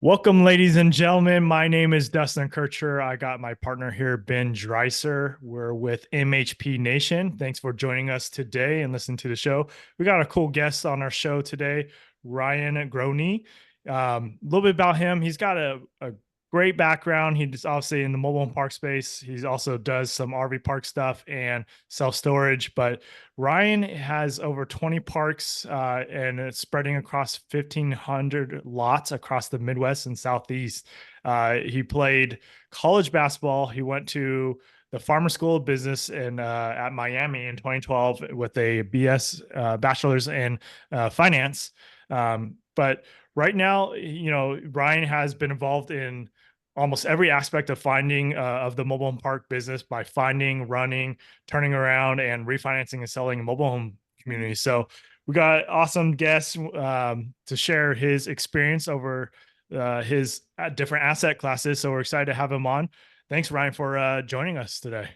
Welcome, ladies and gentlemen. My name is Dustin Kircher. I got my partner here, Ben Dreicer. We're with MHP Nation. Thanks for joining us today and listening to the show. We got a cool guest on our show today, Ryan Groene. A little bit about him. He's got a great background. He's obviously in the mobile home park space. He also does some RV park stuff and self storage. But Ryan has over 20 parks and it's spreading across 1,500 lots across the Midwest and Southeast. He played college basketball. He went to the Farmer School of Business at Miami in 2012 with a BS bachelor's in finance. But right now, Ryan has been involved in almost every aspect of finding of the mobile home park business by finding, running, turning around, and refinancing and selling mobile home communities. So we got awesome guests to share his experience over his different asset classes. So we're excited to have him on. Thanks, Ryan, for joining us today.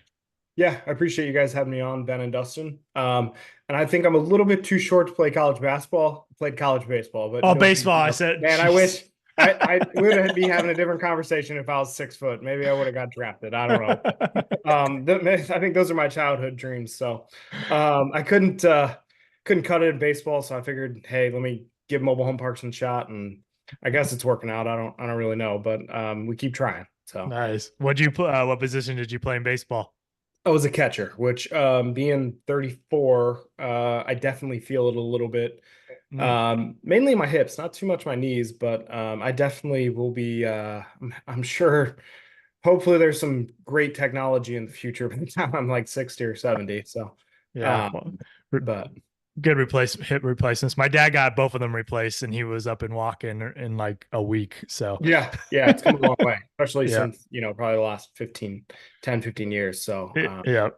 Yeah, I appreciate you guys having me on, Ben and Dustin. And I think I'm a little bit too short to play college basketball. I played college baseball, but Oh, no, baseball. I said, man, I jeez. wish I would be having a different conversation if I was 6 foot. Maybe I would have got drafted. I don't know. I think those are my childhood dreams. So I couldn't cut it in baseball. So I figured, hey, let me give mobile home parks a shot. And I guess it's working out. I don't really know, but we keep trying. So Nice. What position did you play in baseball? I was a catcher, which being 34, I definitely feel it a little bit. Mm. Mainly my hips, not too much my knees, but I definitely will be I'm sure hopefully there's some great technology in the future by the time I'm like 60 or 70. So Yeah. Well, um but good hip replacements. My dad got both of them replaced and he was up and walking in like a week. So yeah, it's come a long way, especially yeah. since, probably the last 15 years. So Yeah.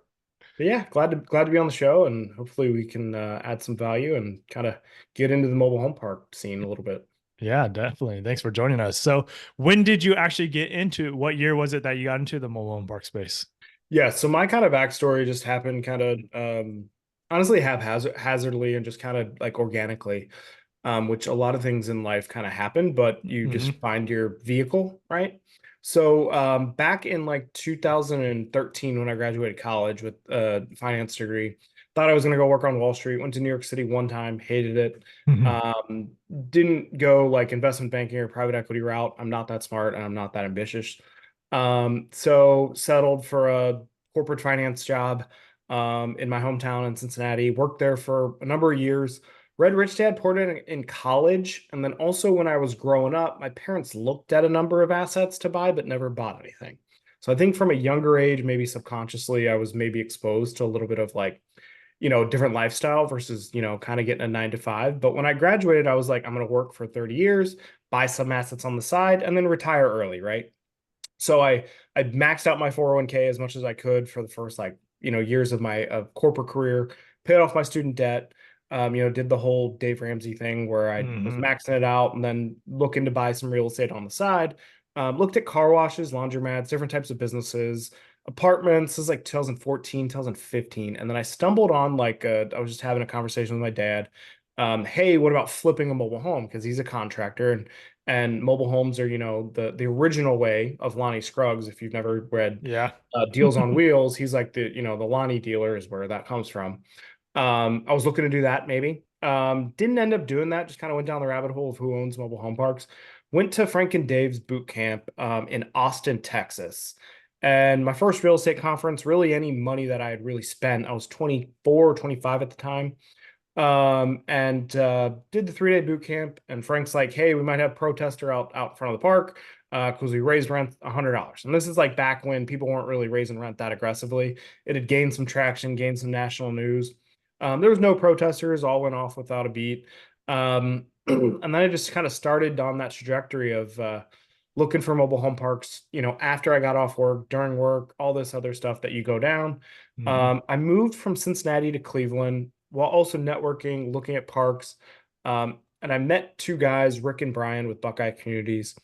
but yeah, glad to be on the show, and hopefully we can add some value and kind of get into the mobile home park scene a little bit. Yeah, definitely. Thanks for joining us. So when did you actually get into what year was it that you got into the mobile home park space? Yeah, so my kind of backstory just happened kind of honestly haphazardly and just kind of like organically, which a lot of things in life kind of happen, but you just Hmm. find your vehicle, right? So back in like 2013 when I graduated college with a finance degree, thought I was going to go work on Wall Street, went to New York City one time, hated it. Hmm. Um, didn't go like investment banking or private equity route. I'm not that smart and I'm not that ambitious. So settled for a corporate finance job in my hometown in Cincinnati, worked there for a number of years. Read Rich Dad Poor Dad in college. And then also when I was growing up, my parents looked at a number of assets to buy, but never bought anything. So I think from a younger age, maybe subconsciously, I was maybe exposed to a little bit of like, different lifestyle versus, kind of getting a 9 to 5. But when I graduated, I was like, I'm going to work for 30 years, buy some assets on the side, and then retire early, right? So I maxed out my 401k as much as I could for the first like, years of my corporate career, paid off my student debt, did the whole Dave Ramsey thing where I was Hmm. maxing it out and then looking to buy some real estate on the side. Looked at car washes, laundromats, different types of businesses, apartments. This is like 2014, 2015. And then I stumbled on I was just having a conversation with my dad. Hey, what about flipping a mobile home? Because he's a contractor and mobile homes are, the original way of Lonnie Scruggs. If you've never read Yeah. Deals on Wheels, he's like the Lonnie dealer is where that comes from. I was looking to do that maybe. Didn't end up doing that. Just kind of went down the rabbit hole of who owns mobile home parks. Went to Frank and Dave's boot camp in Austin, Texas. And my first real estate conference, really any money that I had really spent, I was 24 or 25 at the time, and did the 3-day boot camp. And Frank's like, "Hey, we might have protester out front of the park because we raised rent $100." And this is like back when people weren't really raising rent that aggressively. It had gained some traction, gained some national news. There was no protesters; all went off without a beat. And then I just kind of started on that trajectory of looking for mobile home parks. After I got off work, during work, all this other stuff that you go down. Hmm. I moved from Cincinnati to Cleveland while also networking, looking at parks. And I met two guys, Rick and Brian with Buckeye Communities,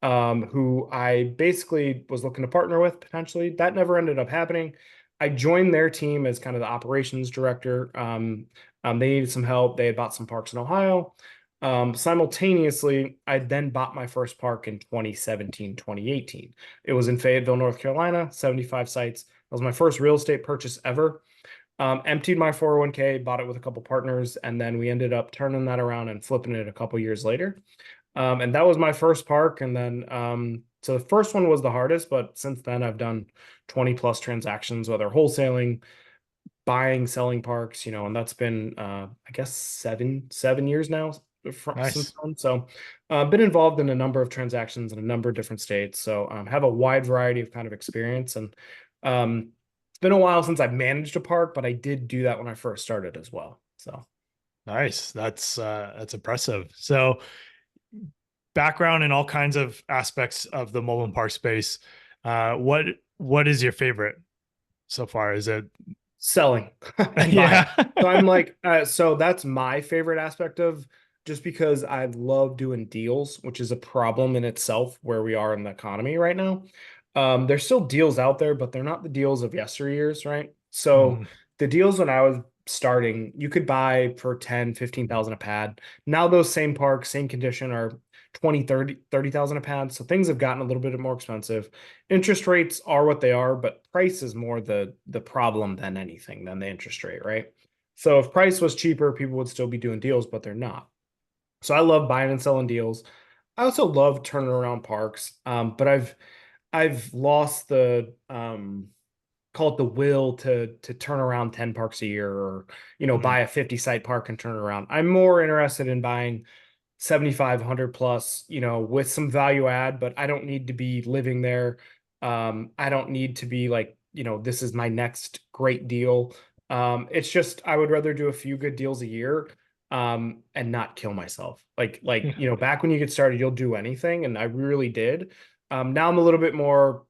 who I basically was looking to partner with potentially. That never ended up happening. I joined their team as kind of the operations director. They needed some help. They had bought some parks in Ohio. Simultaneously, I then bought my first park in 2017, 2018. It was in Fayetteville, North Carolina, 75 sites. That was my first real estate purchase ever. Emptied my 401k, bought it with a couple partners, and then we ended up turning that around and flipping it a couple years later. And that was my first park. And then, so the first one was the hardest, but since then I've done 20 plus transactions, whether wholesaling, buying, selling parks, and that's been, I guess, seven years now since Nice. then. So, been involved in a number of transactions in a number of different states. So, have a wide variety of kind of experience. And it's been a while since I've managed a park, but I did do that when I first started as well. So, Nice. That's impressive. So background in all kinds of aspects of the mobile park space. What is your favorite so far? Is it selling and buying. yeah. So I'm like, so that's my favorite aspect of just because I love doing deals, which is a problem in itself where we are in the economy right now. There's still deals out there, but they're not the deals of yesteryears, right? So Mhm. the deals when I was starting, you could buy for 10, 15,000 a pad. Now those same parks, same condition are 20, 30,000 a pad. So things have gotten a little bit more expensive. Interest rates are what they are, but price is more the problem than anything, than the interest rate, right? So if price was cheaper, people would still be doing deals, but they're not. So I love buying and selling deals. I also love turning around parks, but I've lost the call it the will to turn around 10 parks a year, or Mhm. buy a 50 site park and turn it around. I'm more interested in buying 7,500 plus, with some value add, but I don't need to be living there. I don't need to be like, this is my next great deal. It's just I would rather do a few good deals a year, and not kill myself. Like, Yeah. back when you get started, you'll do anything, and I really did. Now I'm a little bit more,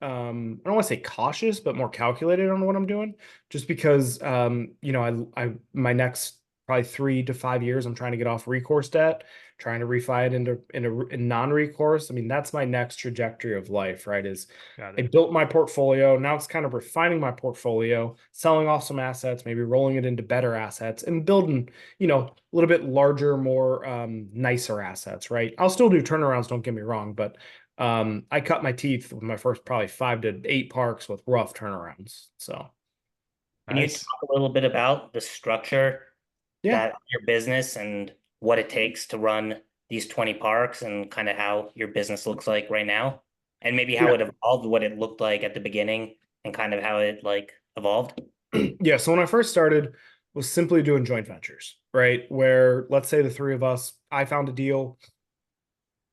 I don't want to say cautious, but more calculated on what I'm doing, just because, my next probably 3 to 5 years, I'm trying to get off recourse debt, trying to refi it into non-recourse. I mean, that's my next trajectory of life, right? Is Got I it. built my portfolio. Now it's kind of refining my portfolio, selling off some assets, maybe rolling it into better assets and building, a little bit larger, more nicer assets, right? I'll still do turnarounds, don't get me wrong, but I cut my teeth with my first probably 5 to 8 parks with rough turnarounds. So Can you Nice. talk a little bit about the structure yeah, that your business and what it takes to run these 20 parks and kind of how your business looks like right now? And maybe how yeah, it evolved, what it looked like at the beginning and kind of how it like evolved? yeah. So when I first started, was simply doing joint ventures, right? Where let's say the three of us, I found a deal.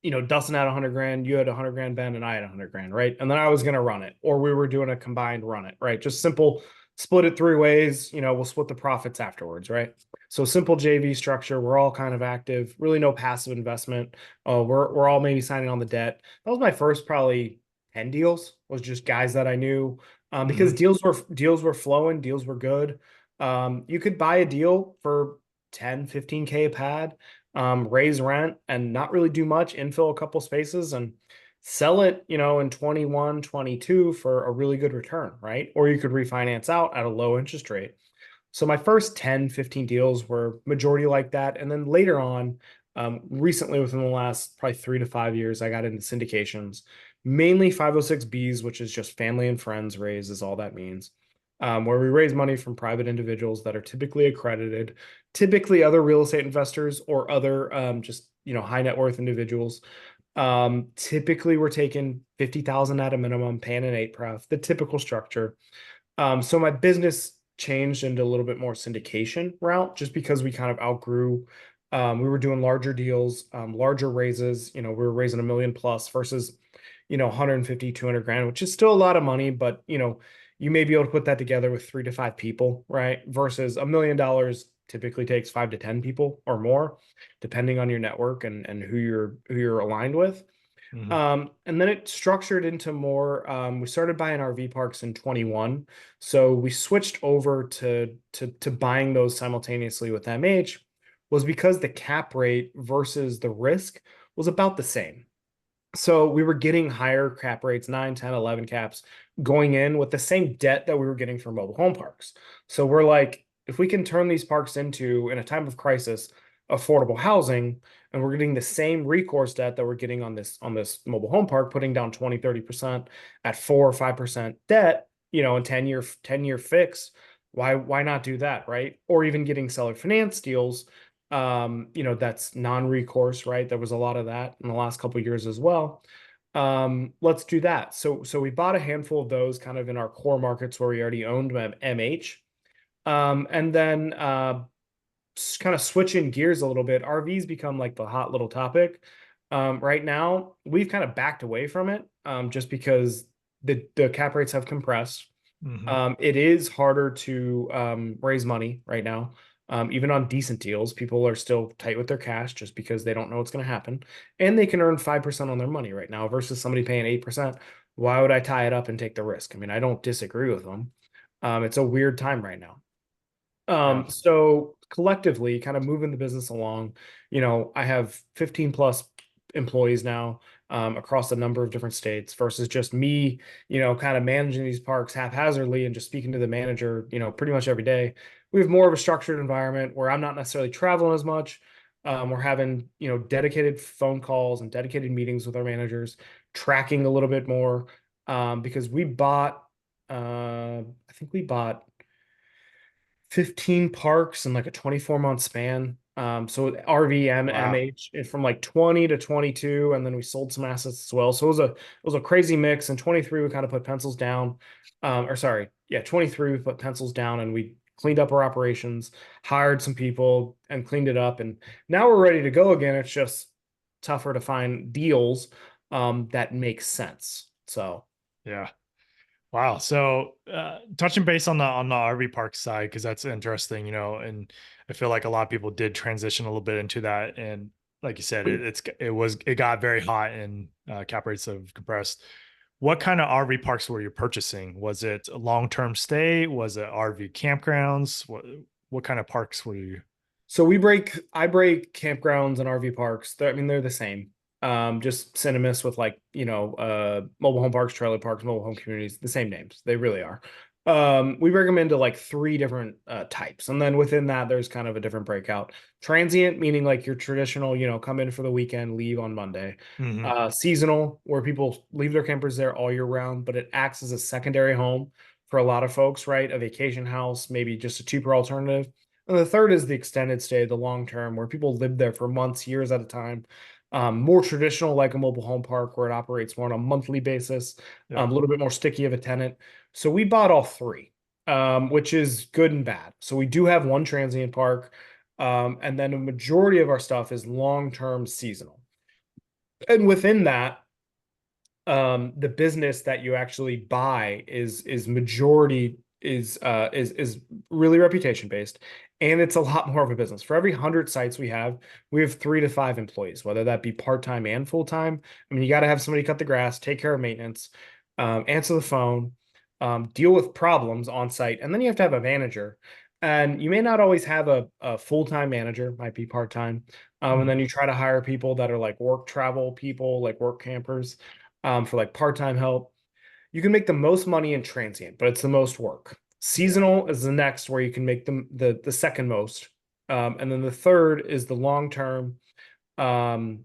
Dustin had 100 grand, you had 100 grand, Ben, and I had 100 grand, right? And then I was going to run it, or we were doing a combined run it, right? Just simple, split it 3 ways. We'll split the profits afterwards, right? So simple JV structure. We're all kind of active, really no passive investment. We're all maybe signing on the debt. That was my first probably 10 deals, was just guys that I knew, because Mhm. deals were flowing, deals were good. You could buy a deal for 10, 15K a pad, raise rent and not really do much, infill a couple spaces and sell it, in 21, 22 for a really good return, right? Or you could refinance out at a low interest rate. So my first 10, 15 deals were majority like that. And then later on, recently within the last probably 3 to 5 years, I got into syndications, mainly 506Bs, which is just family and friends raise is all that means. Where we raise money from private individuals that are typically accredited, typically other real estate investors or other, just high net worth individuals. Typically we're taking 50,000 at a minimum, paying an 8 pref, the typical structure. So my business changed into a little bit more syndication route, just because we kind of outgrew. We were doing larger deals, larger raises. We were raising a million plus versus, 150, 200 grand, which is still a lot of money, but you may be able to put that together with 3 to 5 people, right? Versus $1 million typically takes 5 to 10 people or more, depending on your network and who you're aligned with. Mhm. And then it structured into more. We started buying RV parks in 21, so we switched over to buying those simultaneously with MH, was because the cap rate versus the risk was about the same. So we were getting higher cap rates, 9, 10, 11 caps going in with the same debt that we were getting for mobile home parks. So we're like, if we can turn these parks into, in a time of crisis, affordable housing, and we're getting the same recourse debt that we're getting on this mobile home park, putting down 20-30% at 4 or 5% debt, in 10-year fix. Why not do that, right? Or even getting seller finance deals, that's non-recourse, right? There was a lot of that in the last couple of years as well. Let's do that. So we bought a handful of those kind of in our core markets where we already owned MH. And then kind of switching gears a little bit, RVs become like the hot little topic. Right now, we've kind of backed away from it, just because the cap rates have compressed. It is harder to raise money right now. Even on decent deals, people are still tight with their cash just because they don't know what's going to happen. And they can earn 5% on their money right now versus somebody paying 8%. Why would I tie it up and take the risk? I mean, I don't disagree with them. It's a weird time right now. Yeah. So collectively, kind of moving the business along, I have 15 plus employees now, across a number of different states versus just me, kind of managing these parks haphazardly and just speaking to the manager, pretty much every day. We have more of a structured environment where I'm not necessarily traveling as much. We're having, dedicated phone calls and dedicated meetings with our managers, tracking a little bit more, because I think we bought 15 parks in like a 24-month span. So RVM, Wow. MH from like 20 to 22, and then we sold some assets as well. So it was a crazy mix. In 23, we kind of put pencils down. Or sorry, yeah, 23, we put pencils down and we cleaned up our operations, hired some people and cleaned it up. And now we're ready to go again. It's just tougher to find deals that make sense. So Yeah. Wow. So, touching base on the RV park side, because that's interesting, and I feel like a lot of people did transition a little bit into that, and like you said, it got very hot and cap rates have compressed. What kind of RV parks were you purchasing? Was it a long-term stay? Was it RV campgrounds? What kind of parks were you? So I break campgrounds and RV parks. I mean, they're the same. Just synonymous with like, mobile home parks, trailer parks, mobile home communities, the same names. They really are. We break them into like three different types. And then within that, there's kind of a different breakout. Transient, meaning like your traditional, come in for the weekend, leave on Monday. Hmm. Seasonal, where people leave their campers there all year round, but it acts as a secondary home for a lot of folks, right? A vacation house, maybe just a cheaper alternative. And the third is the extended stay, the long term, where people live there for months, years at a time. More traditional, like a mobile home park, where it operates more on a monthly basis, Yeah. a little bit more sticky of a tenant. So we bought all three, which is good and bad. So we do have one transient park, and then a majority of our stuff is long-term seasonal. And within that, the business that you actually buy is majority is really reputation based, and it's a lot more of a business. For every 100 sites we have 3 to 5 employees, whether that be part-time and full-time. I mean, you got to have somebody cut the grass, take care of maintenance, answer the phone, deal with problems on site, and then you have to have a manager. And you may not always have a full-time manager, might be part-time. And then you try to hire people that are like work travel people, like work campers, for like part-time help. You can make the most money in transient, but it's the most work. Yeah. Seasonal is the next where you can make the second most. And then the third is the long-term, kind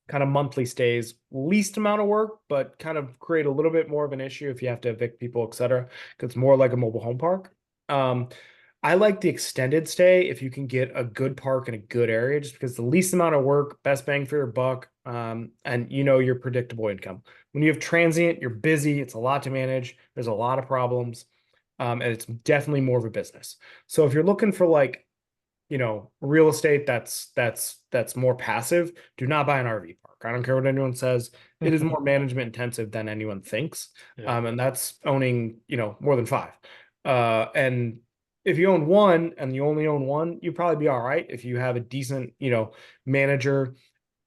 of monthly stays, least amount of work, but kind of create a little bit more of an issue if you have to evict people, etc. Because it's more like a mobile home park. I like the extended stay if you can get a good park in a good area, just because the least amount of work, best bang for your buck, and your predictable income. When you have transient, you're busy, it's a lot to manage, there's a lot of problems, and it's definitely more of a business. So if you're looking for like, real estate that's more passive, do not buy an RV park. I don't care what anyone says. It is more management intensive than anyone thinks. Yeah. And that's owning, more than 5. And if you own one and you only own one, you'd probably be all right if you have a decent, manager.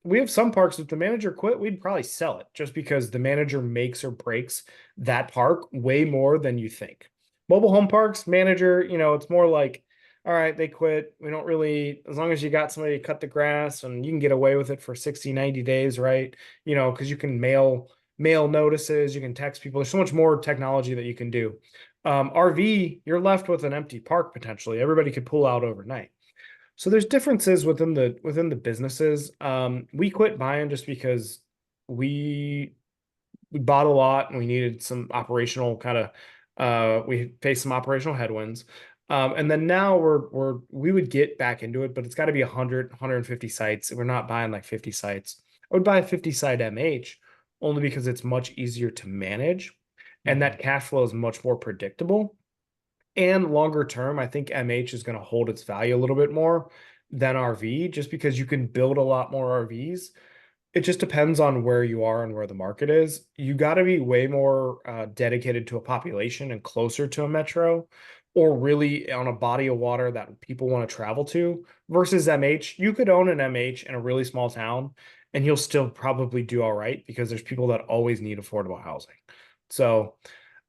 We have some parks, if the manager quit, we'd probably sell it just because the manager makes or breaks that park way more than you think. Mobile home parks, manager, it's more like, all right, they quit. We don't really, as long as you got somebody to cut the grass and you can get away with it for 60, 90 days, right? Because you can mail notices, you can text people. There's so much more technology that you can do. RV, you're left with an empty park potentially. Everybody could pull out overnight. So there's differences within the businesses. We quit buying just because we we bought a lot and we needed some operational kind of we faced some operational headwinds. And then now we would get back into it, but it's got to be 150 sites. We're not buying like 50 sites. I would buy a 50 site MH only because it's much easier to manage and Mhm. that cash flow is much more predictable. And longer term, I think MH is going to hold its value a little bit more than RV just because you can build a lot more RVs. It just depends on where you are and where the market is. You got to be way more dedicated to a population and closer to a metro, or really on a body of water that people want to travel to versus MH. You could own an MH in a really small town and you'll still probably do all right because there's people that always need affordable housing. So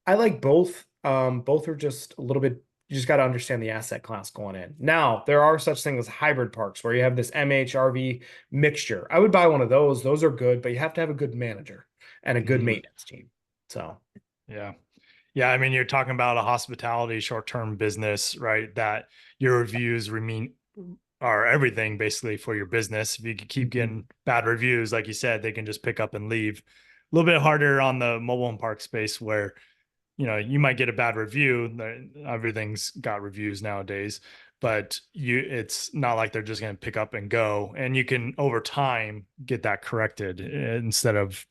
I like both. Both are just a little bit, you just got to understand the asset class going in. Now, there are such things as hybrid parks where you have this MHRV mixture. I would buy one of those. Those are good, but you have to have a good manager and a good Mhm. maintenance team. So, Yeah. Yeah, I mean, you're talking about a hospitality short-term business, right? That your reviews remain are everything basically for your business. If you could keep mhm. getting bad reviews, like you said, they can just pick up and leave. A little bit harder on the mobile home park space where, you might get a bad review. Everything's got reviews nowadays, but it's not like they're just going to pick up and go. And you can over time get that corrected instead of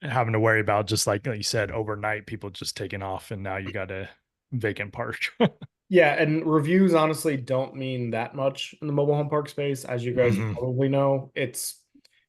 having to worry about just like you said, overnight people just taking off and now you got a vacant park. Yeah, and reviews honestly don't mean that much in the mobile home park space, as you guys Hmm. probably know. It's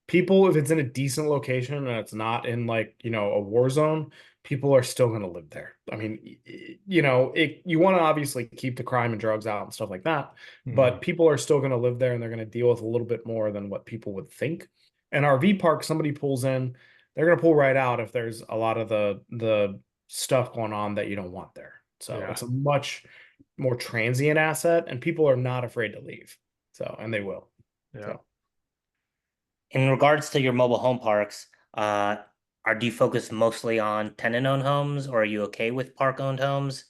people, if it's in a decent location and it's not in like, a war zone, people are still going to live there. I mean, you want to obviously keep the crime and drugs out and stuff like that, Hmm. but people are still going to live there and they're going to deal with a little bit more than what people would think. An RV park, somebody pulls in, they're going to pull right out if there's a lot of the stuff going on that you don't want there. So Yeah. it's a much more transient asset and people are not afraid to leave. So, and they will. Yeah. So, In regards to your mobile home parks, do you focus mostly on tenant-owned homes, or are you okay with park-owned homes?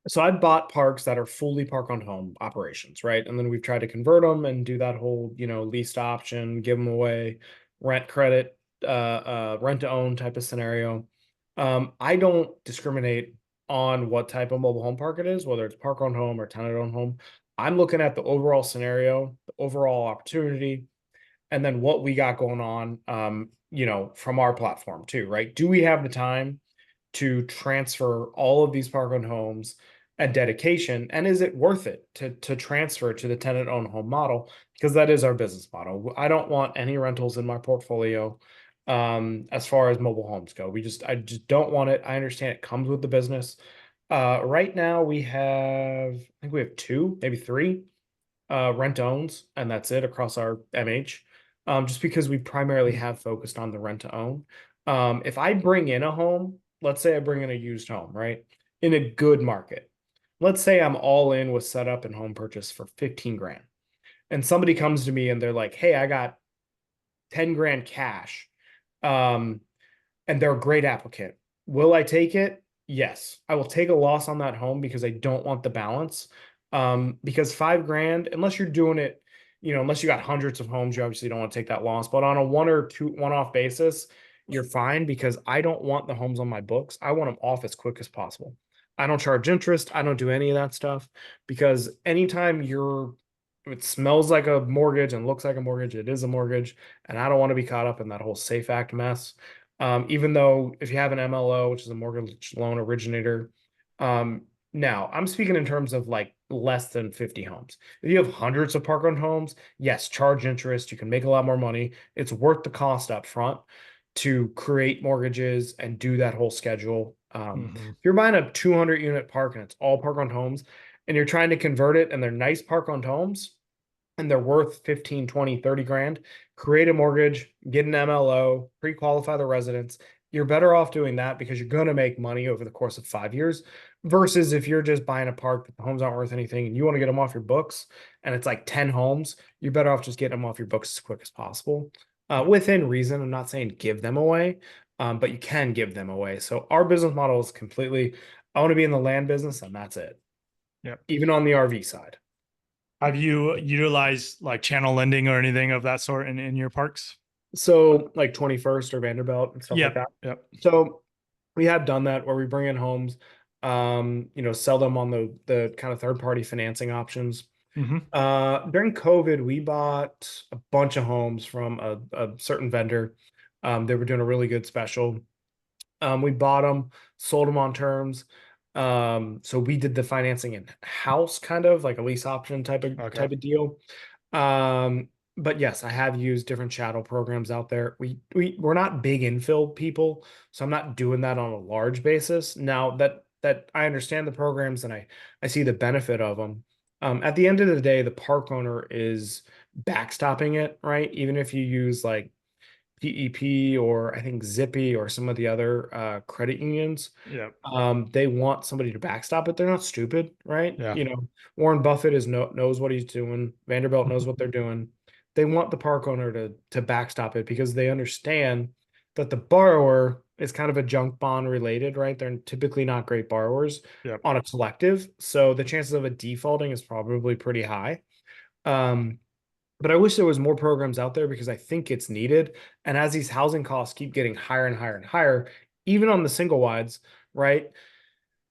so I bought parks that are fully park on home operations, right? And then we've tried to convert them and do that whole, leased option, give them away, rent credit, rent to own type of scenario. I don't discriminate on what type of mobile home park it is, whether it's park on home or tenant owned home. I'm looking at the overall scenario, the overall opportunity, and then what we got going on, from our platform too, right? Do we have the time to transfer all of these park-owned homes at dedication, and is it worth it to transfer to the tenant-owned home model? Because that is our business model. I don't want any rentals in my portfolio as far as mobile homes go. I just don't want it. I understand it comes with the business. Right now I think we have two, maybe three rent owns, and that's it across our MH. Just because we primarily have focused on the rent to own. If I bring in a home, let's say I bring in a used home, right? In a good market. Let's say I'm all in with setup and home purchase for 15 grand. And somebody comes to me and they're like, hey, I got 10 grand cash. Um, and they're a great applicant. Will I take it? Yes, I will take a loss on that home because I don't want the balance. Because 5 grand, unless you're doing it, unless you got hundreds of homes, you obviously don't want to take that loss. But on a one-off basis, you're fine because I don't want the homes on my books. I want them off as quick as possible. I don't charge interest. I don't do any of that stuff because anytime it smells like a mortgage and looks like a mortgage, it is a mortgage. And I don't want to be caught up in that whole Safe Act mess. Even though if you have an MLO, which is a mortgage loan originator, um, now I'm speaking in terms of like less than 50 homes. If you have hundreds of park owned homes, yes, charge interest, you can make a lot more money. It's worth the cost up front to create mortgages and do that whole schedule. Hmm. If you're buying a 200 unit park and it's all park owned homes and you're trying to convert it and they're nice park owned homes, and they're worth 15, 20, 30 grand, create a mortgage, get an MLO, pre-qualify the residents. You're better off doing that because you're going to make money over the course of 5 years versus if you're just buying a park that the homes aren't worth anything and you want to get them off your books and it's like 10 homes, you're better off just getting them off your books as quick as possible. Yeah. Within reason, I'm not saying give them away, but you can give them away. So our business model is completely, I want to be in the land business and that's it, Yep. even on the RV side. Have you utilized like channel lending or anything of that sort in your parks? So like 21st or Vanderbilt and stuff like Yep. that. Yep. So we have done that where we bring in homes, sell them on the kind of third party financing options. Hmm. During COVID, we bought a bunch of homes from a certain vendor. They were doing a really good special. We bought them, sold them on terms. So we did the financing in house, kind of like a lease option Okay. type of deal. Um, but yes, I have used different chattel programs out there. We're not big infill people, so I'm not doing that on a large basis. Now that I understand the programs and I see the benefit of them. At the end of the day, the park owner is backstopping it, right? Even if you use like PEP or I think Zippy or some of the other credit unions, Yep. they want somebody to backstop it. They're not stupid, right? Yeah. Warren Buffett knows what he's doing. Vanderbilt knows what they're doing. They want the park owner to backstop it because they understand that the borrower is kind of a junk bond related, right? They're typically not great borrowers Yep. on a collective, so the chances of it defaulting is probably pretty high. Um, but I wish there was more programs out there because I think it's needed. And as these housing costs keep getting higher and higher and higher, even on the single wides, right?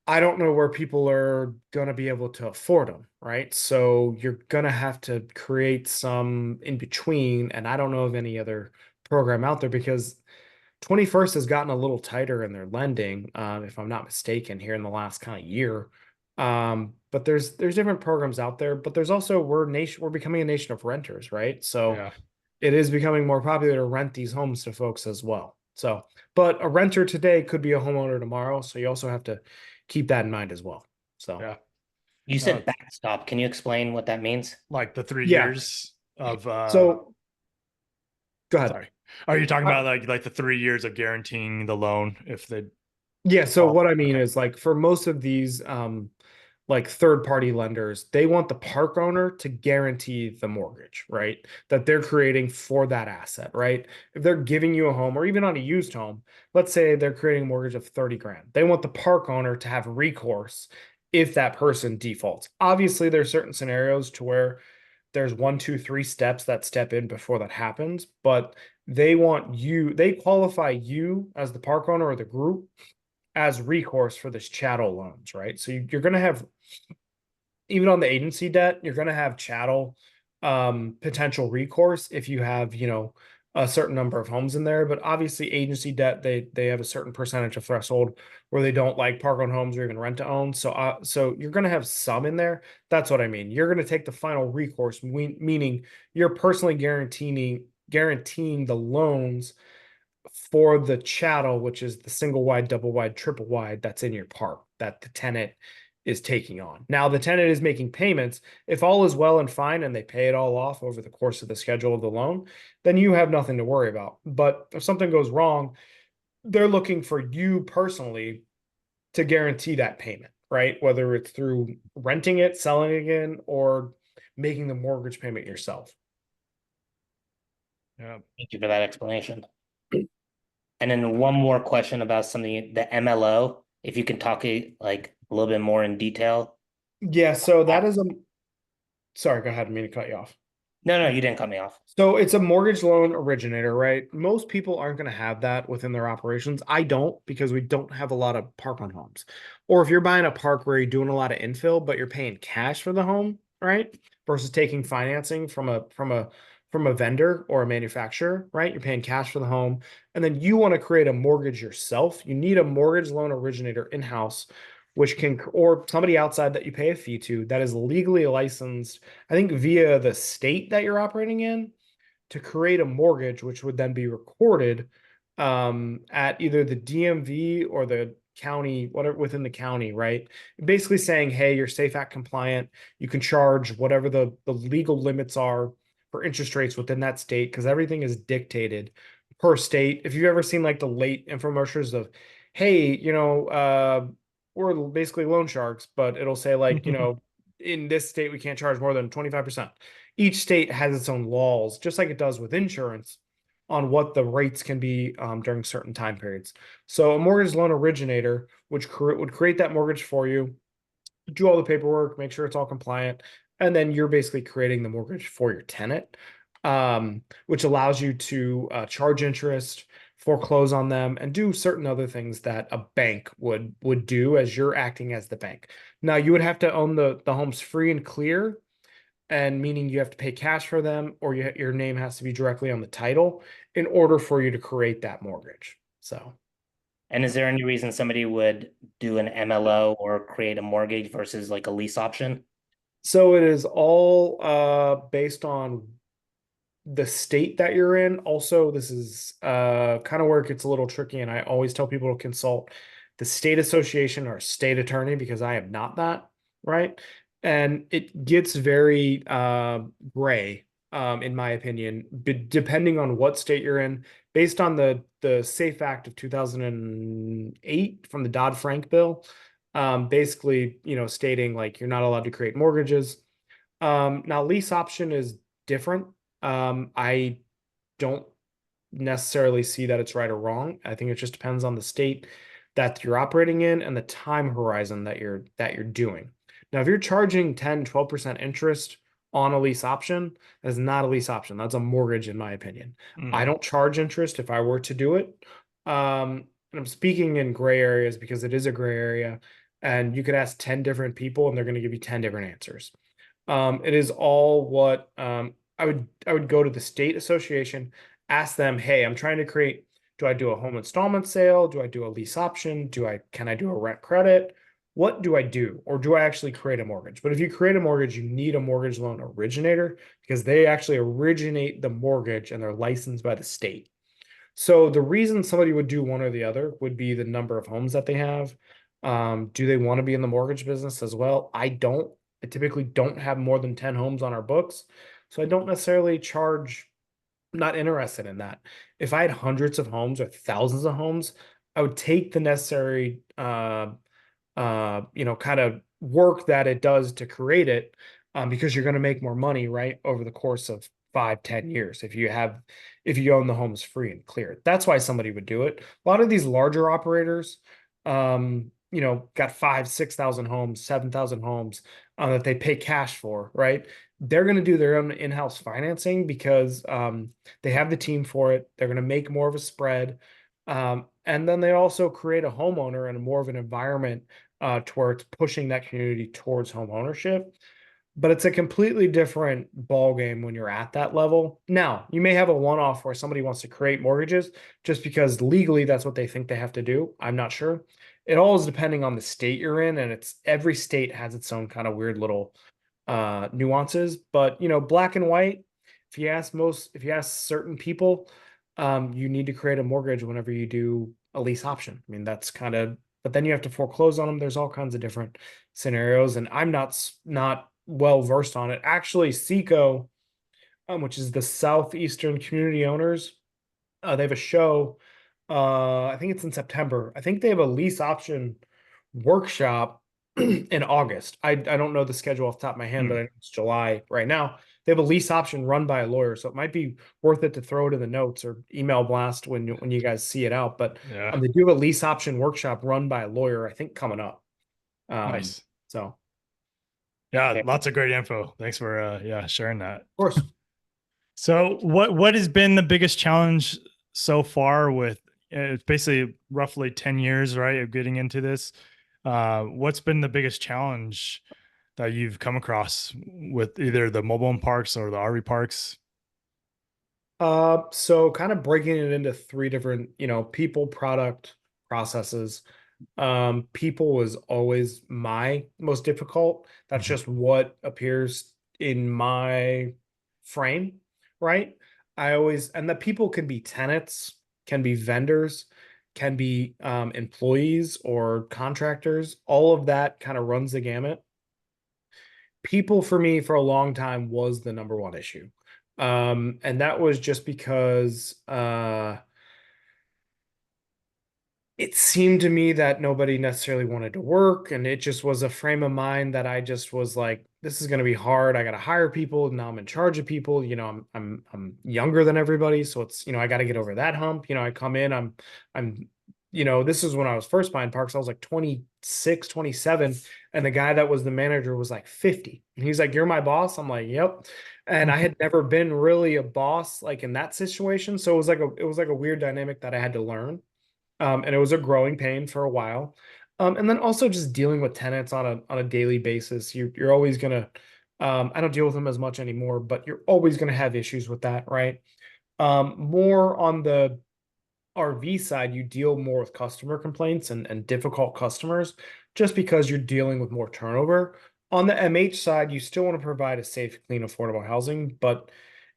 I don't know where people are going to be able to afford them, right? So you're going to have to create some in between. And I don't know of any other program out there because 21st has gotten a little tighter in their lending, if I'm not mistaken, here in the last kind of year. But there's different programs out there, but there's also we're becoming a nation of renters, right? So Yeah. it is becoming more popular to rent these homes to folks as well. So, but a renter today could be a homeowner tomorrow, so you also have to keep that in mind as well. So, Yeah. You Uh, said backstop. Can you explain what that means? like the three yeah. years of So go ahead. sorry. Are you talking Uh, about like the 3 years of guaranteeing the loan if they yeah, so fall? what I mean Okay. is like for most of these like third party lenders, they want the park owner to guarantee the mortgage, right? That they're creating for that asset, right? If they're giving you a home or even on a used home, let's say they're creating a mortgage of 30 grand. They want the park owner to have recourse if that person defaults. Obviously, there's certain scenarios to where there's one, two, three steps that step in before that happens, but they qualify you as the park owner or the group as recourse for this chattel loans, right? So you're going to have, even on the agency debt, you're going to have chattel potential recourse if you have, a certain number of homes in there. But obviously, agency debt, they have a certain percentage of threshold where they don't like park owned homes or even rent to own. So you're going to have some in there. That's what I mean. You're going to take the final recourse, meaning you're personally guaranteeing the loans for the chattel, which is the single wide, double wide, triple wide that's in your park that the tenant is taking on. Now, the tenant is making payments. If all is well and fine and they pay it all off over the course of the schedule of the loan, then you have nothing to worry about. But if something goes wrong, they're looking for you personally to guarantee that payment, right? Whether it's through renting it, selling it again, or making the mortgage payment yourself. Yeah. Thank you for that explanation. And then one more question about something, the MLO, if you can talk like a little bit more in detail. Yeah, so that is a sorry, go ahead. I mean to cut you off. No, no, you didn't cut me off. So it's a mortgage loan originator, right? Most people aren't going to have that within their operations. I don't because we don't have a lot of park on homes. Or if you're buying a park where you're doing a lot of infill, but you're paying cash for the home, right? Versus taking financing from a vendor or a manufacturer, right? You're paying cash for the home and then you want to create a mortgage yourself. You need a mortgage loan originator in-house which can or somebody outside that you pay a fee to that is legally licensed, I think via the state that you're operating in to create a mortgage, which would then be recorded at either the DMV or the county, whatever within the county, right? Basically saying, hey, you're Safe Act compliant. You can charge whatever the legal limits are for interest rates within that state because everything is dictated per state. If you've ever seen like the late infomercials of, hey, we're basically loan sharks, but it'll say like, in this state, we can't charge more than 25%. Each state has its own laws, just like it does with insurance, on what the rates can be during certain time periods. So a mortgage loan originator, which would create that mortgage for you, do all the paperwork, make sure it's all compliant, and then you're basically creating the mortgage for your tenant, which allows you to charge interest, foreclose on them, and do certain other things that a bank would do as you're acting as the bank. Now, you would have to own the homes free and clear, and meaning you have to pay cash for them, or your name has to be directly on the title in order for you to create that mortgage. So, And is there any reason somebody would do an MLO or create a mortgage versus like a lease option? so it is all based on the state that you're in. Also, this is kind of where it gets a little tricky, and I always tell people to consult the state association or state attorney because I am not that, right? And it gets very gray, in my opinion, depending on what state you're in, based on the Safe Act of 2008 from the Dodd-Frank bill, basically, stating like you're not allowed to create mortgages. Now, lease option is different. I don't necessarily see that it's right or wrong. I think it just depends on the state that you're operating in and the time horizon that you're doing. Now, if you're charging 10, 12% interest on a lease option, that's not a lease option. That's a mortgage, in my opinion. I don't charge interest if I were to do it. And I'm speaking in gray areas because it is a gray area, and you could ask 10 different people and they're going to give you 10 different answers. It is all what I would go to the state association, ask them, hey, I'm trying to create, do I do a home installment sale? Do I do a lease option? Can I do a rent credit? What do I do? Or do I actually create a mortgage? But if you create a mortgage, you need a mortgage loan originator because they actually originate the mortgage and they're licensed by the state. So the reason somebody would do one or the other would be the number of homes that they have. Do they want to be in the mortgage business as well? I don't. I typically don't have more than 10 homes on our books. So I don't necessarily charge, not interested in that. If I had hundreds of homes or thousands of homes, I would take the necessary kind of work that it does to create it, because you're going to make more money, right, over the course of 5, 10 years if you own the homes free and clear. That's why somebody would do it. A lot of these larger operators, got 5, 6,000 homes, 7,000 homes that they pay cash for, right? They're going to do their own in-house financing because they have the team for it. They're going to make more of a spread. And then they also create a homeowner and more of an environment to where it's pushing that community towards home ownership. But it's a completely different ball game when you're at that level. Now, you may have a one-off where somebody wants to create mortgages just because legally that's what they think they have to do. I'm not sure. It all is depending on the state you're in, and every state has its own kind of weird little nuances. But black and white, if you ask certain people, you need to create a mortgage whenever you do a lease option. I mean, that's kind of, but then you have to foreclose on them. There's all kinds of different scenarios, and I'm not well versed on it. Actually, SECO, which is the Southeastern Community Owners, they have a show. I think it's in September. I think they have a lease option workshop in August. I don't know the schedule off the top of my head, but I know it's July right now. They have a lease option run by a lawyer, so it might be worth it to throw it in the notes or email blast when you guys see it out. But Yeah. they do have a lease option workshop run by a lawyer, I think, coming up. Nice. So Yeah, Okay. lots of great info. Thanks for sharing that. of course. So what has been the biggest challenge so far with it's basically roughly 10 years, right, of getting into this? What's been the biggest challenge that you've come across with either the mobile home parks or the RV parks? So kind of breaking it into three different, people, product, processes. People was always my most difficult. That's just what appears in my frame, right? And the people can be tenants, can be vendors, can be employees or contractors. All of that kind of runs the gamut. People for me for a long time was the number one issue. And that was just because it seemed to me that nobody necessarily wanted to work, and it just was a frame of mind that I just was like, this is going to be hard. I got to hire people. Now I'm in charge of people. I'm younger than everybody, so it's I got to get over that hump. I come in, I'm this is when I was first buying parks. I was like 26, 27, and the guy that was the manager was like 50. And he's like, "You're my boss." I'm like, "Yep." And I had never been really a boss like in that situation. So it was like a weird dynamic that I had to learn. And it was a growing pain for a while. And then also just dealing with tenants on a daily basis. You're always gonna I don't deal with them as much anymore, but you're always gonna have issues with that, right? More on the RV side, you deal more with customer complaints and difficult customers just because you're dealing with more turnover. On the MH side, you still want to provide a safe, clean, affordable housing, but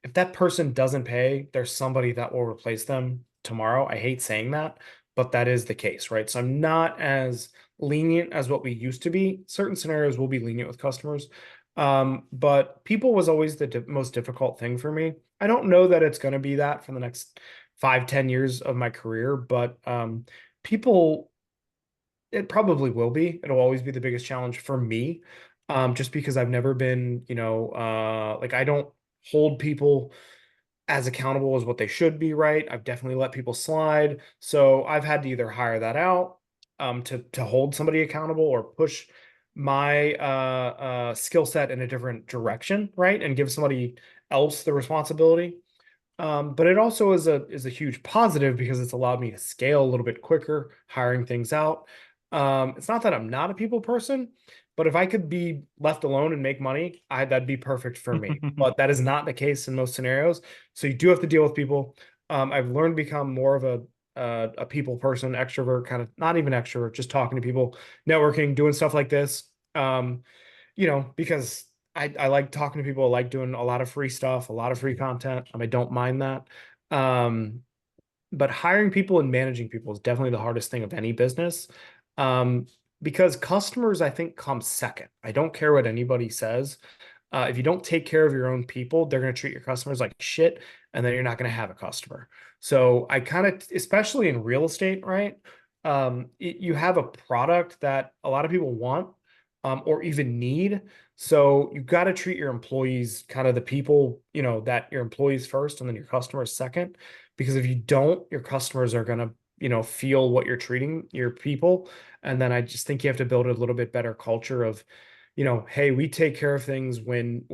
if that person doesn't pay, there's somebody that will replace them tomorrow. I hate saying that, but that is the case, right? So I'm not as lenient as what we used to be. Certain scenarios will be lenient with customers. But people was always the most difficult thing for me. I don't know that it's going to be that for the next 5, 10 years of my career, but people, it probably will be. It'll always be the biggest challenge for me, just because I've never been, like I don't hold people as accountable as what they should be, right? I've definitely let people slide. So I've had to either hire that out, to hold somebody accountable or push my skill set in a different direction, right? And give somebody else the responsibility. But it also is a huge positive because it's allowed me to scale a little bit quicker, hiring things out. It's not that I'm not a people person, but if I could be left alone and make money, that'd be perfect for me. But that is not the case in most scenarios. So you do have to deal with people. I've learned to become more of a people person, extrovert, kind of not even extrovert, just talking to people, networking, doing stuff like this. Because I like talking to people. I like doing a lot of free stuff, a lot of free content. I don't mind that. Um, but hiring people and managing people is definitely the hardest thing of any business. Um, because customers, I think, come second. I don't care what anybody says. If you don't take care of your own people, they're going to treat your customers like shit, and then you're not going to have a customer. So I kind of, especially in real estate, right? You have a product that a lot of people want, or even need. So you got to treat your employees kind of the people, that your employees first and then your customers second. Because if you don't, your customers are going to, feel what you're treating your people. And then I just think you have to build a little bit better culture of, hey, we take care of things when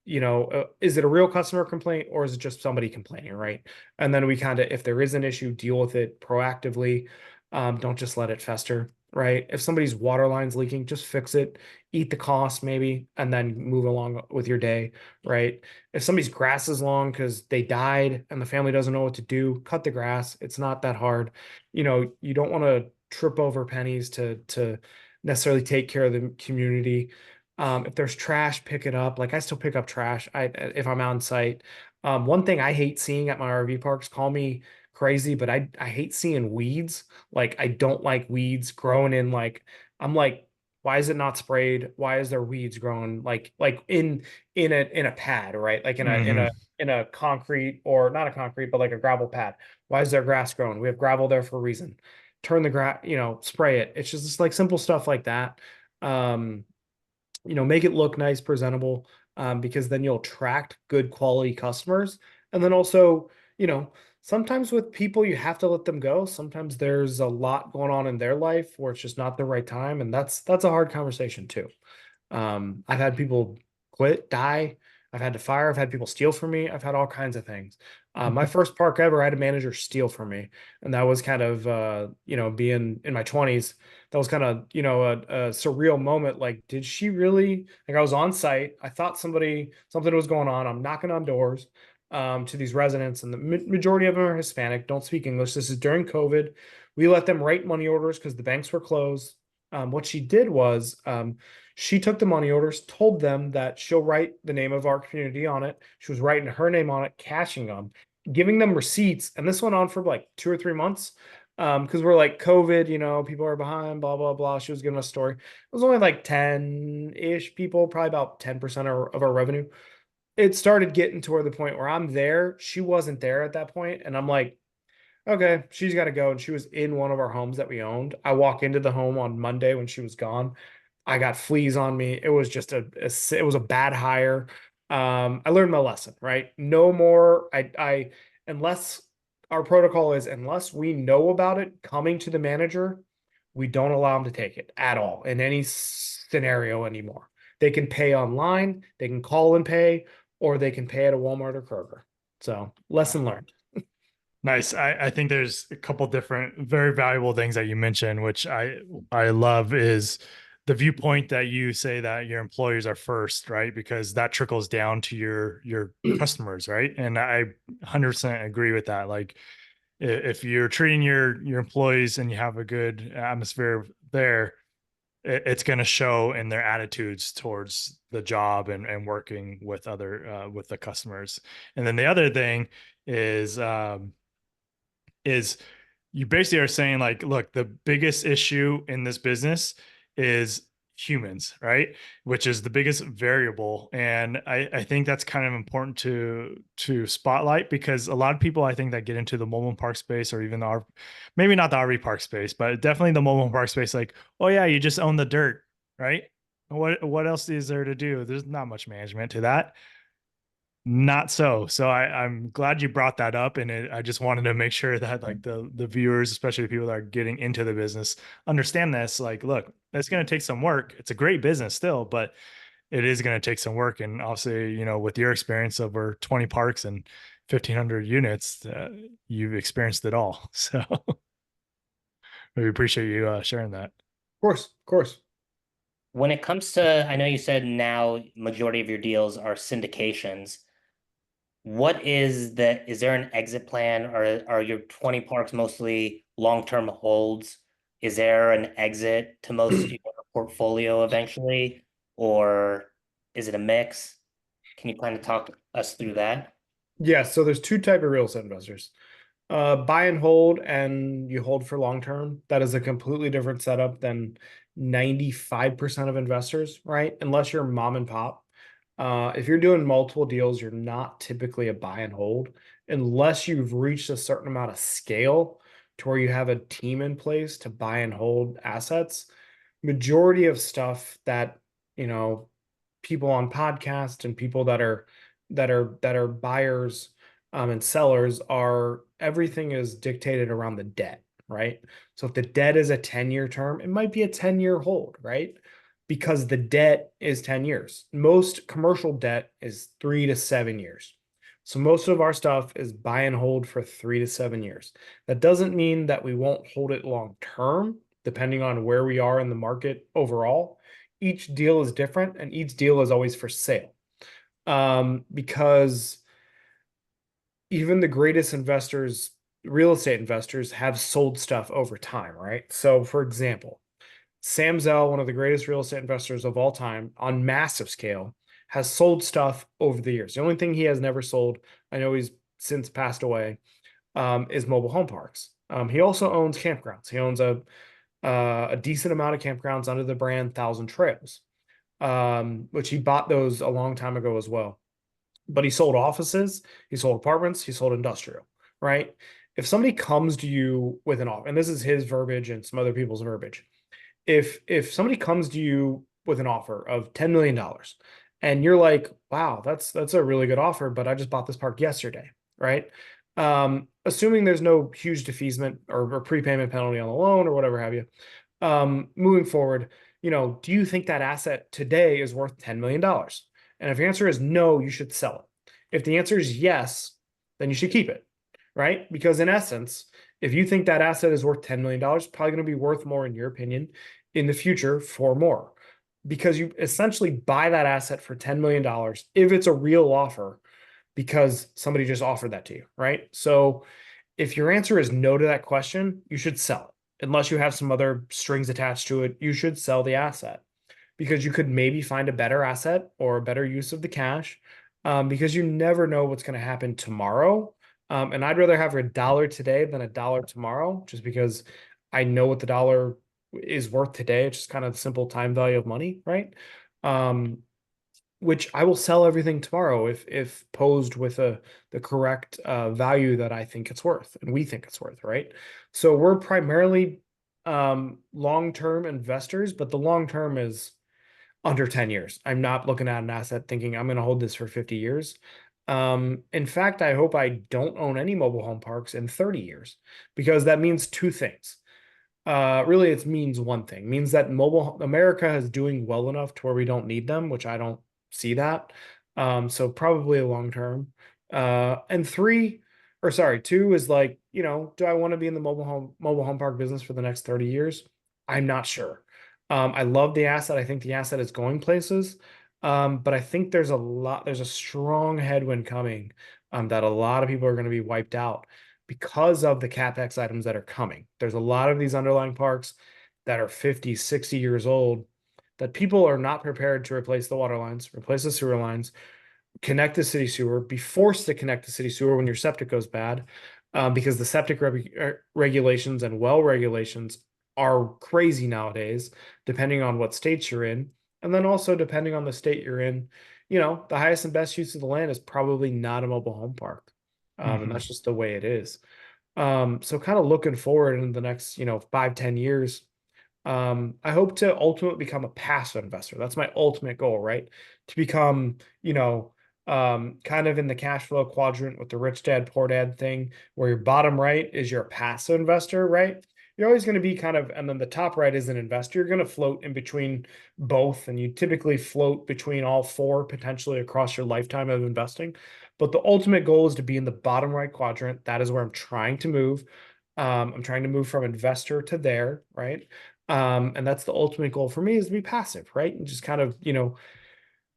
is it a real customer complaint or is it just somebody complaining, right? And then we kind of, if there is an issue, deal with it proactively. Don't just let it fester, right? If somebody's water line's leaking, just fix it, eat the cost maybe, and then move along with your day, right? If somebody's grass is long because they died and the family doesn't know what to do, cut the grass. It's not that hard. You don't want to trip over pennies to necessarily take care of the community. If there's trash, pick it up. Like I still pick up trash if I'm on site. One thing I hate seeing at my RV parks, call me crazy, but I hate seeing weeds. Like I don't like weeds growing in I'm like, why is it not sprayed? Why is there weeds growing like in a pad, right? Like in a in Hmm. a in a concrete, or not a concrete, but like a gravel pad. Why is there grass growing? We have gravel there for a reason. Turn the grass, spray it. It's just like simple stuff like that. Um, make it look nice, presentable, because then you'll attract good quality customers. And then also, sometimes with people, you have to let them go. Sometimes there's a lot going on in their life where it's just not the right time. And that's a hard conversation too. I've had people quit, die. I've had to fire. I've had people steal from me. I've had all kinds of things. My first park ever, I had a manager steal from me, and that was kind of, being in my 20s. That was kind of, a surreal moment. Like, did she really? Like, I was on site. I thought something was going on. I'm knocking on doors, to these residents, and the majority of them are Hispanic, don't speak English. This is during COVID. We let them write money orders because the banks were closed. What she did was, she took the money orders, told them that she'll write the name of our community on it. She was writing her name on it, cashing them, giving them receipts. And this went on for like 2 or 3 months. Because we're like COVID, people are behind, blah, blah, blah. She was giving us a story. It was only like 10-ish people, probably about 10% of our revenue. It started getting toward the point where I'm there. She wasn't there at that point, and I'm like, okay, she's got to go. And she was in one of our homes that we owned. I walk into the home on Monday when she was gone. I got fleas on me. It was just it was a bad hire. I learned my lesson, right? No more. Unless our protocol is unless we know about it coming to the manager, we don't allow them to take it at all in any scenario anymore. They can pay online, they can call and pay, or they can pay at a Walmart or Kroger. So lesson learned. Nice. I think there's a couple different very valuable things that you mentioned, which I love is the viewpoint that you say that your employees are first, right? Because that trickles down to your customers, right? And I 100% agree with that. Like if you're treating your employees and you have a good atmosphere there, it's going to show in their attitudes towards the job and working with other with the customers. And then the other thing is you basically are saying like, look, the biggest issue in this business is humans, right? Which is the biggest variable. And I think that's kind of important to spotlight because a lot of people I think that get into the mobile park space or even maybe not the RV park space, but definitely the mobile park space, like, oh yeah, you just own the dirt, right? What else is there to do? There's not much management to that. Not so. So I'm glad you brought that up, and I just wanted to make sure that like the viewers, especially the people that are getting into the business, understand this. Like, look, it's going to take some work. It's a great business still, but it is going to take some work. And obviously, with your experience over 20 parks and 1,500 units, you've experienced it all. So we appreciate you sharing that. Of course, of course. When it comes to, I know you said now majority of your deals are syndications. Is there an exit plan, or are your 20 parks mostly long-term holds? Is there an exit to most of your portfolio eventually, or is it a mix? Can you kind of talk us through that? Yeah, so there's two type of real estate investors. Buy and hold, and you hold for long term. That is a completely different setup than 95% of investors, right? Unless you're mom and pop. If you're doing multiple deals, you're not typically a buy and hold unless you've reached a certain amount of scale to where you have a team in place to buy and hold assets. Majority of stuff that, people on podcasts and people that are buyers and sellers are, everything is dictated around the debt, right? So if the debt is a 10-year term, it might be a 10-year hold, right? Because the debt is 10 years. Most commercial debt is 3 to 7 years. So most of our stuff is buy and hold for 3 to 7 years. That doesn't mean that we won't hold it long term, depending on where we are in the market overall. Each deal is different, and each deal is always for sale. Because even the greatest investors, real estate investors, have sold stuff over time, right? So, for example, Sam Zell, one of the greatest real estate investors of all time on massive scale, has sold stuff over the years. The only thing he has never sold, I know he's since passed away, is mobile home parks. He also owns campgrounds. He owns a decent amount of campgrounds under the brand Thousand Trails, which he bought those a long time ago as well. But he sold offices, he sold apartments, he sold industrial, right? If somebody comes to you with an offer, and this is his verbiage and some other people's verbiage, if somebody comes to you with an offer of $10 million and you're like, wow, that's a really good offer, but I just bought this park yesterday, right? Assuming there's no huge defeasance or prepayment penalty on the loan or whatever have you, moving forward, do you think that asset today is worth $10 million? And if the answer is no, you should sell it. If the answer is yes, then you should keep it, right? Because in essence, if you think that asset is worth $10 million, probably going to be worth more, in your opinion, in the future for more. Because you essentially buy that asset for $10 million if it's a real offer, because somebody just offered that to you, right? So if your answer is no to that question, you should sell it. Unless you have some other strings attached to it, you should sell the asset, because you could maybe find a better asset or a better use of the cash, because you never know what's going to happen tomorrow. And I'd rather have $1 today than $1 tomorrow, just because I know what the dollar is worth today. It's just kind of the simple time value of money, right? Which I will sell everything tomorrow if posed with the correct value that I think it's worth and we think it's worth, right? So we're primarily long-term investors, but the long term is under 10 years. I'm not looking at an asset thinking I'm going to hold this for 50 years. In fact, I hope I don't own any mobile home parks in 30 years, because that means two things. Really, it means one thing. It means that mobile America is doing well enough to where we don't need them, which I don't see that. So probably a long term. And three, or sorry, two is like, do I want to be in the mobile home park business for the next 30 years? I'm not sure. I love the asset. I think the asset is going places. But I think there's a strong headwind coming, that a lot of people are going to be wiped out because of the CapEx items that are coming. There's a lot of these underlying parks that are 50, 60 years old that people are not prepared to replace the water lines, replace the sewer lines, connect the city sewer, be forced to connect the city sewer when your septic goes bad, because the septic regulations and well regulations are crazy nowadays, depending on what states you're in. And then also depending on the state you're in, the highest and best use of the land is probably not a mobile home park. And that's just the way it is. So kind of looking forward in the next, 5, 10 years, I hope to ultimately become a passive investor. That's my ultimate goal, right? To become, kind of in the cash flow quadrant with the rich dad, poor dad thing, where your bottom right is your passive investor, right? You're always going to be kind of, and then the top right is an investor. You're going to float in between both, and you typically float between all four potentially across your lifetime of investing. But the ultimate goal is to be in the bottom right quadrant. That is where I'm trying to move. I'm trying to move from investor to there, right? And that's the ultimate goal for me, is to be passive, right? And just kind of,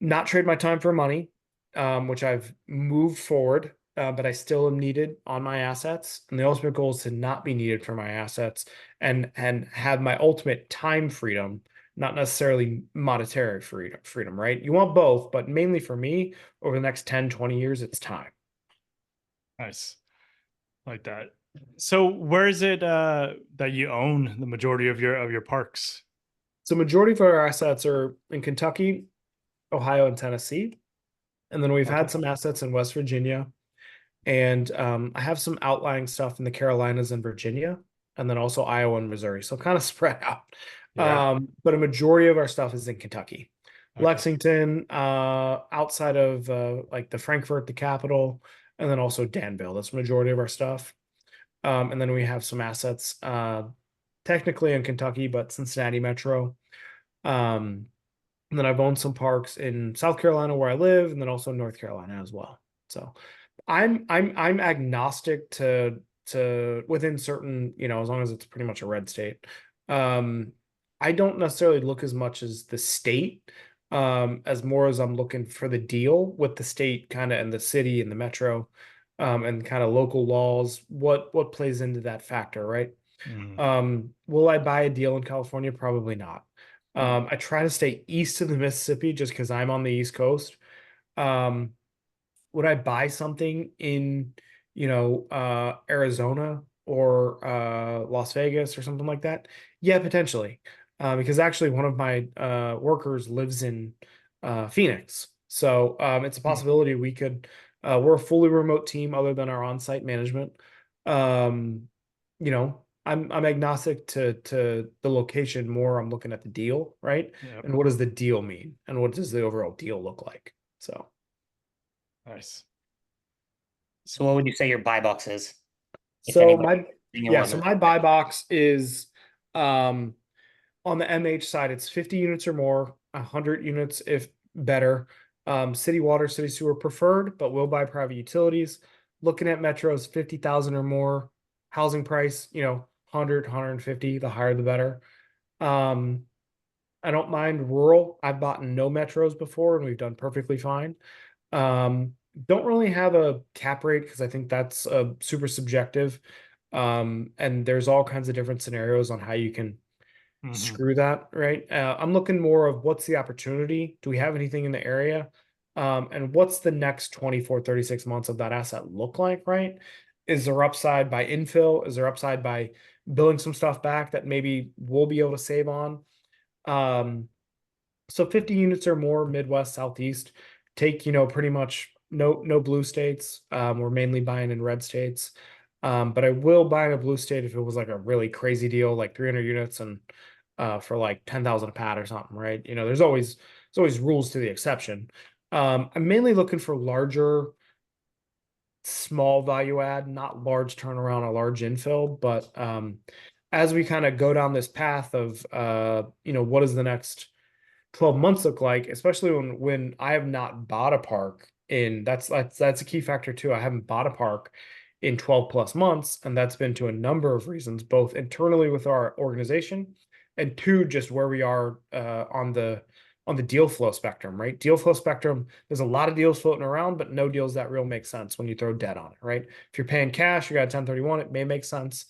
not trade my time for money, which I've moved forward, but I still am needed on my assets. And the ultimate goal is to not be needed for my assets, and have my ultimate time freedom, not necessarily monetary freedom, right? You want both, but mainly for me, over the next 10, 20 years, it's time. Nice. Like that. So where is it that you own the majority of your parks? So majority of our assets are in Kentucky, Ohio, and Tennessee. And then we've Okay. had some assets in West Virginia. And I have some outlying stuff in the Carolinas and Virginia, and then also Iowa and Missouri. So kind of spread out. Yeah. But a majority of our stuff is in Kentucky. Okay. Lexington, outside of like the Frankfurt, the capital, and then also Danville. That's the majority of our stuff. And then we have some assets technically in Kentucky, but Cincinnati Metro. And then I've owned some parks in South Carolina where I live, and then also North Carolina as well. So I'm agnostic to within certain, as long as it's pretty much a red state. I don't necessarily look as much as the state, as more as I'm looking for the deal with the state kind of, and the city and the metro, and kind of local laws, what plays into that factor, right? Will I buy a deal in California? Probably not. I try to stay east of the Mississippi just because I'm on the East Coast. Would I buy something in, Arizona or Las Vegas or something like that? Yeah, potentially. Because actually one of my workers lives in Phoenix. So it's a possibility we could, we're a fully remote team other than our on-site management. Um, I'm agnostic to the location more. I'm looking at the deal, right? Yep. And what does the deal mean? And what does the overall deal look like? So. Nice. So what would you say your buy box is? If So anybody so my buy box is on the MH side, it's 50 units or more, 100 units if better. City water, city sewer preferred, but will buy private utilities. Looking at metros, 50,000 or more. Housing price, 100, 150, the higher the better. I don't mind rural. I've bought no metros before and we've done perfectly fine. Don't really have a cap rate because I think that's super subjective. And there's all kinds of different scenarios on how you can screw that, right? I'm looking more of what's the opportunity? Do we have anything in the area? And what's the next 24, 36 months of that asset look like, right? Is there upside by infill? Is there upside by building some stuff back that maybe we'll be able to save on? So 50 units or more, Midwest, Southeast, take, pretty much no blue states. We're mainly buying in red states. But I will buy in a blue state if it was like a really crazy deal, like 300 units and for like 10,000 a pad or something, right? There's always rules to the exception. I'm mainly looking for larger small value add, not large turnaround or large infill. But as we kind of go down this path of what does the next 12 months look like, especially when I have not bought a park in that's a key factor too. I haven't bought a park in 12 plus months, and that's been to a number of reasons, both internally with our organization and two, just where we are on the deal flow spectrum, right? Deal flow spectrum, there's a lot of deals floating around, but no deals that real make sense when you throw debt on it, right? If you're paying cash, you got a 1031, it may make sense.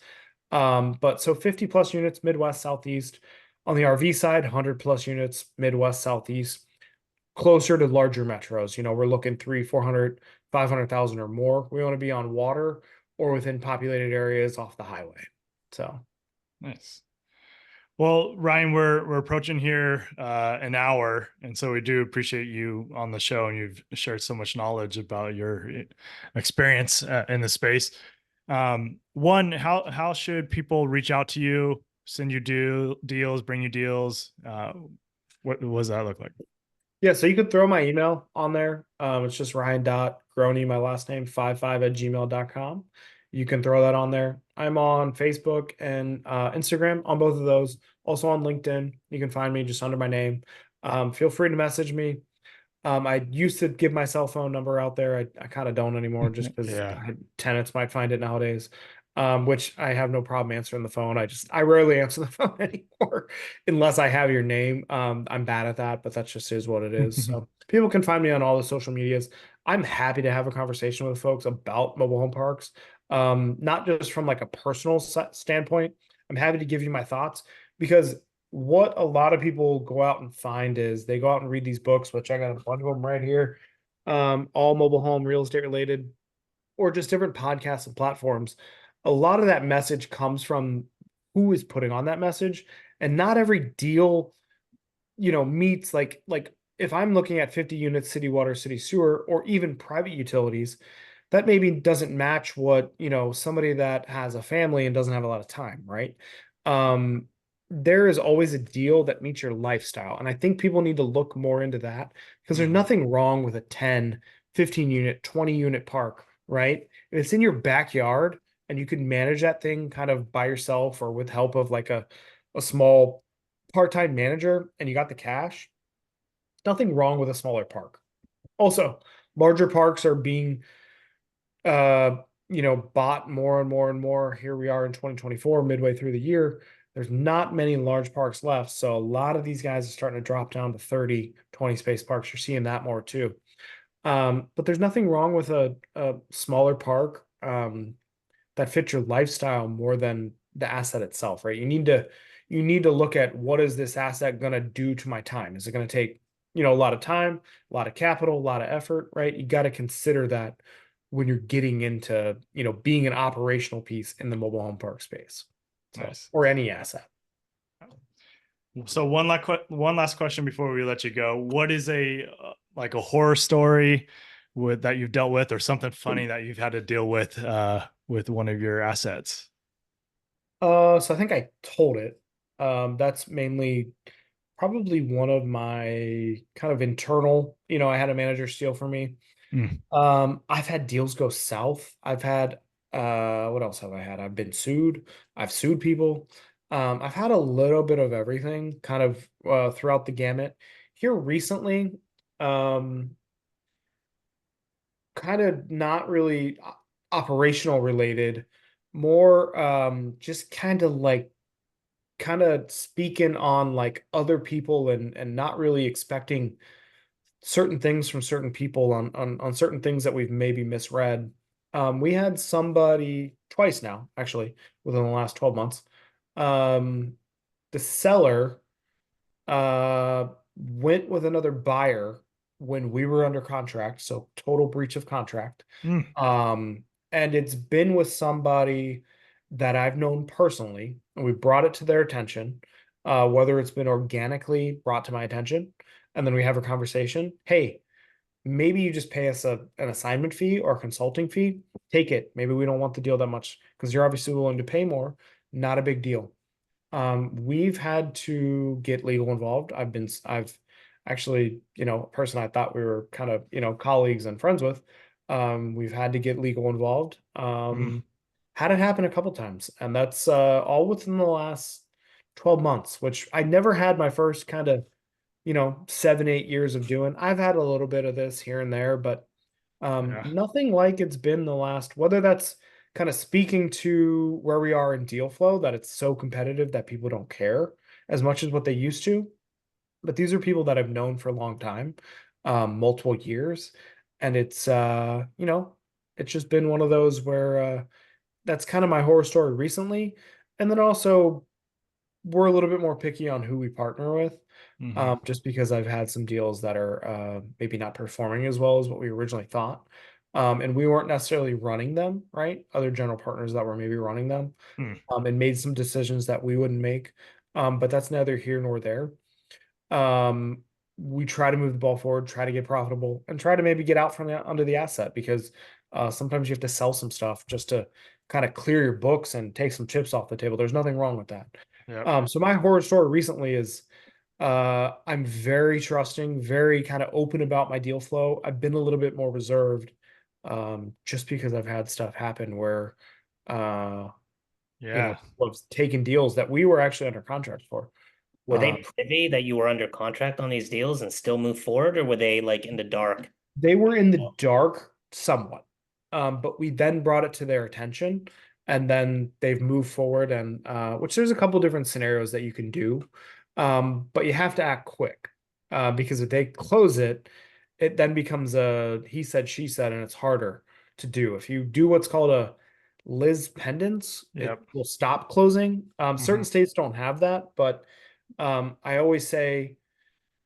But so 50 plus units, Midwest, Southeast. On the RV side, 100 plus units, Midwest, Southeast, closer to larger metros. We're looking 300, 400, 500,000 or more. We want to be on water or within populated areas off the highway. So Nice. Well, Ryan, we're approaching here an hour, and so we do appreciate you on the show, and you've shared so much knowledge about your experience in the space. One, how should people reach out to you, send you deals, bring you deals? What does that look like? yeah, so you could throw my email on there. It's just Ryan.Groene, my last name, 55@gmail.com. You can throw that on there. I'm on Facebook and Instagram on both of those. Also on LinkedIn. You can find me just under my name. Feel free to message me. I used to give my cell phone number out there. I kind of don't anymore just because Yeah. tenants might find it nowadays. Which I have no problem answering the phone. I rarely answer the phone anymore unless I have your name. I'm bad at that, but that just is what it is. So people can find me on all the social medias. I'm happy to have a conversation with folks about mobile home parks. Not just from like a personal standpoint. I'm happy to give you my thoughts because what a lot of people go out and find is they go out and read these books, which I got a bunch of them right here. All mobile home real estate related, or just different podcasts and platforms. A lot of that message comes from who is putting on that message, and not every deal, meets like if I'm looking at 50 units, city water, city sewer, or even private utilities, that maybe doesn't match what, somebody that has a family and doesn't have a lot of time, right? There is always a deal that meets your lifestyle. And I think people need to look more into that because there's nothing wrong with a 10, 15 unit, 20 unit park, right? If it's in your backyard and you can manage that thing kind of by yourself or with help of like a small part-time manager and you got the cash, nothing wrong with a smaller park. Also, larger parks are being bought more and more and more. Here we are in 2024, midway through the year. There's not many large parks left. So a lot of these guys are starting to drop down to 30, 20 space parks. You're seeing that more too. But there's nothing wrong with a smaller park that fits your lifestyle more than the asset itself, right? You need to look at what is this asset going to do to my time? Is it going to take, a lot of time, a lot of capital, a lot of effort, right? You got to consider that when you're getting into, being an operational piece in the mobile home park space. So, Nice. or any asset. So one last question before we let you go. What is a like a horror story that you've dealt with, or something funny that you've had to deal with one of your assets? So I think I told it. That's mainly probably one of my kind of internal, I had a manager steal from me. I've had deals go south. I've had what else have I had? I've been sued. I've sued people. I've had a little bit of everything kind of throughout the gamut. Here recently, kind of not really operational related, more just kind of speaking on like other people and not really expecting certain things from certain people on certain things that we've maybe misread. We had somebody twice now, actually, within the last 12 months. The seller went with another buyer when we were under contract, so total breach of contract. And it's been with somebody that I've known personally, and we brought it to their attention, whether it's been organically brought to my attention, and then we have a conversation. Hey, maybe you just pay us an assignment fee or a consulting fee. Take it. Maybe we don't want the deal that much because you're obviously willing to pay more. Not a big deal. We've had to get legal involved. I've actually, a person I thought we were kind of, colleagues and friends with, We've had to get legal involved. Mm, Had it happen a couple times, and that's all within the last 12 months, which I never had my first kind of, 7, 8 years of doing. I've had a little bit of this here and there, but yeah. nothing like it's been the last, whether that's kind of speaking to where we are in deal flow, that it's so competitive that people don't care as much as what they used to. But these are people that I've known for a long time, multiple years. And it's just been one of those where that's kind of my horror story recently. And then also we're a little bit more picky on who we partner with, Hmm. just because I've had some deals that are maybe not performing as well as what we originally thought. And we weren't necessarily running them, right? Other general partners that were maybe running them, Mm, and made some decisions that we wouldn't make. But that's neither here nor there. Um, we try to move the ball forward, try to get profitable, and try to maybe get out from under the asset, because sometimes you have to sell some stuff just to kind of clear your books and take some chips off the table. There's nothing wrong with that. yep. So my horror story recently is I'm very trusting, very kind of open about my deal flow. I've been a little bit more reserved, just because I've had stuff happen where uh, Yeah. was taking deals that we were actually under contract for. Were they Um, privy that you were under contract on these deals and still move forward, or were they like in the dark? They were in the dark somewhat, but we then brought it to their attention, and then they've moved forward. And which there's a couple different scenarios that you can do, but you have to act quick, because if they close it, it then becomes a he said she said, and it's harder to do. If you do what's called a Liz pendants, it Yep. will stop closing. Hmm. Certain states don't have that, but I always say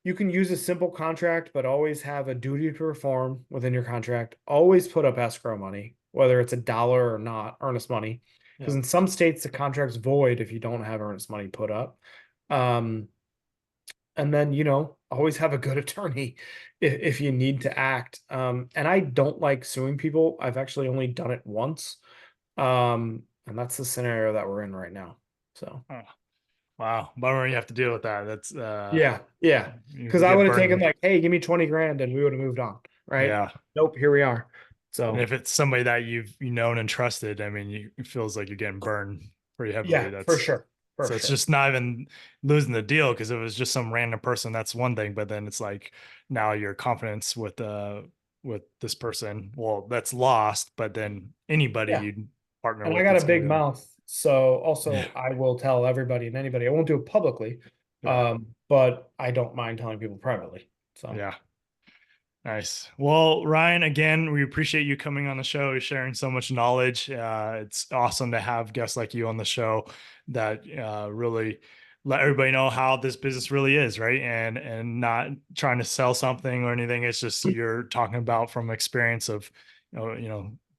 you can use a simple contract, but always have a duty to perform within your contract. Always put up escrow money, whether it's $1 or not, earnest money. Because Yep. in some states, the contract's void if you don't have earnest money put up. Um, and then, always have a good attorney if you need to act. And I don't like suing people. I've actually only done it once. And that's the scenario that we're in right now. So. Oh, wow. Bummer you have to deal with that. That's Yeah, yeah. you Because could I get would have taken burned. like, hey, give me 20 grand and we would have moved on. Right. Yeah. Nope, here we are. And So if it's somebody that you've known and trusted, I mean, it feels like you're getting burned pretty heavily. yeah, for That's sure. For so it's sure. just not even losing the deal because it was just some random person. That's one thing, but then it's like now your confidence with this person, well, that's lost. But then anybody Yeah. you'd partner And I with, got a it's gonna big go. mouth. So Yeah, also I will tell everybody and anybody. I won't do it publicly. yeah, But I don't mind telling people privately. So yeah. Nice. Well, Ryan, again, we appreciate you coming on the show, sharing so much knowledge. It's awesome to have guests like you on the show that really let everybody know how this business really is, right? And not trying to sell something or anything. It's just you're talking about from experience of,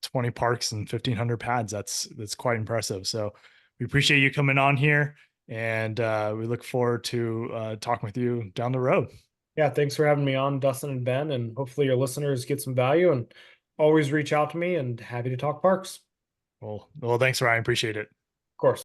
20 parks and 1,500 pads. That's quite impressive. So we appreciate you coming on here, and we look forward to talking with you down the road. yeah, thanks for having me on, Dustin and Ben, and hopefully your listeners get some value, and always reach out to me, and happy to talk parks. Well, thanks, Ryan. Appreciate it. Of course.